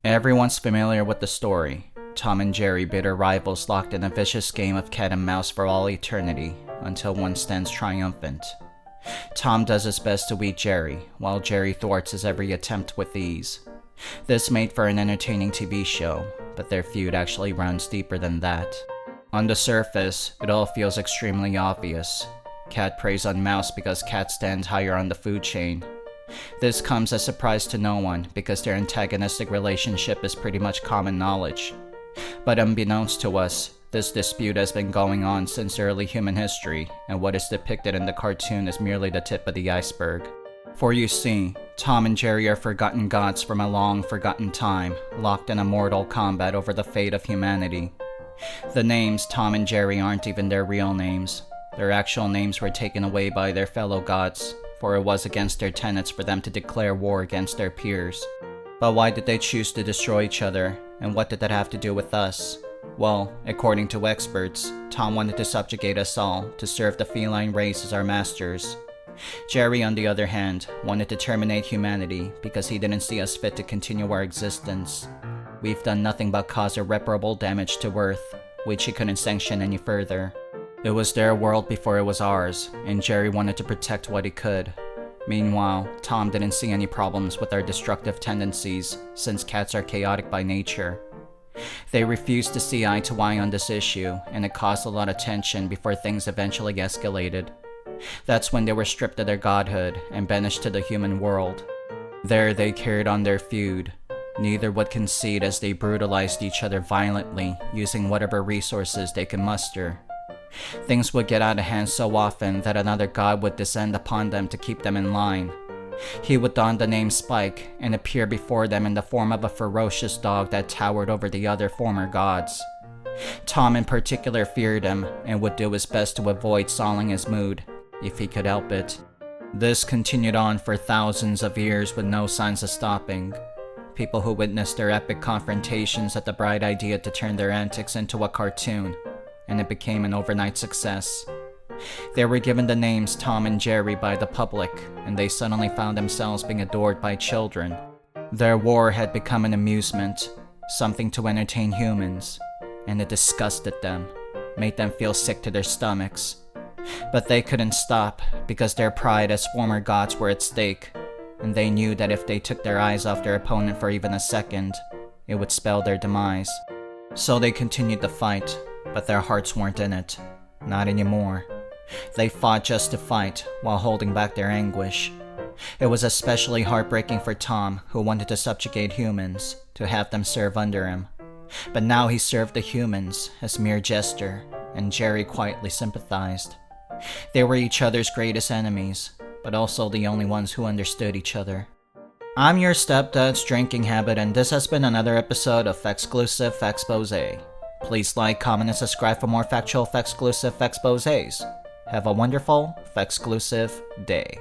Everyone's familiar with the story. Tom and Jerry, bitter rivals locked in a vicious game of cat and mouse for all eternity, until one stands triumphant. Tom does his best to beat Jerry, while Jerry thwarts his every attempt with ease. This made for an entertaining TV show, but their feud actually runs deeper than that. On the surface, it all feels extremely obvious. Cat preys on mouse because cat stands higher on the food chain. This comes as a surprise to no one because their antagonistic relationship is pretty much common knowledge. But unbeknownst to us, this dispute has been going on since early human history, and what is depicted in the cartoon is merely the tip of the iceberg. For you see, Tom and Jerry are forgotten gods from a long forgotten time, locked in a mortal combat over the fate of humanity. The names Tom and Jerry aren't even their real names. Their actual names were taken away by their fellow gods, for it was against their tenets for them to declare war against their peers. But why did they choose to destroy each other, and what did that have to do with us? Well, according to experts, Tom wanted to subjugate us all, to serve the feline race as our masters. Jerry, on the other hand, wanted to terminate humanity because he didn't see us fit to continue our existence. We've done nothing but cause irreparable damage to Earth, which he couldn't sanction any further. It was their world before it was ours, and Jerry wanted to protect what he could. Meanwhile, Tom didn't see any problems with our destructive tendencies, since cats are chaotic by nature. They refused to see eye to eye on this issue, and it caused a lot of tension before things eventually escalated. That's when they were stripped of their godhood and banished to the human world. There they carried on their feud. Neither would concede as they brutalized each other violently, using whatever resources they could muster. Things would get out of hand so often that another god would descend upon them to keep them in line. He would don the name Spike and appear before them in the form of a ferocious dog that towered over the other former gods. Tom in particular feared him and would do his best to avoid sullying his mood, if he could help it. This continued on for thousands of years with no signs of stopping. People who witnessed their epic confrontations had the bright idea to turn their antics into a cartoon, and it became an overnight success. They were given the names Tom and Jerry by the public, and they suddenly found themselves being adored by children. Their war had become an amusement, something to entertain humans, and it disgusted them, made them feel sick to their stomachs. But they couldn't stop, because their pride as former gods were at stake, and they knew that if they took their eyes off their opponent for even a second, it would spell their demise. So they continued the fight, but their hearts weren't in it. Not anymore. They fought just to fight, while holding back their anguish. It was especially heartbreaking for Tom, who wanted to subjugate humans, to have them serve under him. But now he served the humans, as mere jester, and Jerry quietly sympathized. They were each other's greatest enemies, but also the only ones who understood each other. I'm your stepdad's drinking habit, and this has been another episode of Phaxclusive Phaxpose. Please like, comment, and subscribe for more factual Phaxclusive Phaxposes. Have a wonderful Phaxclusive day.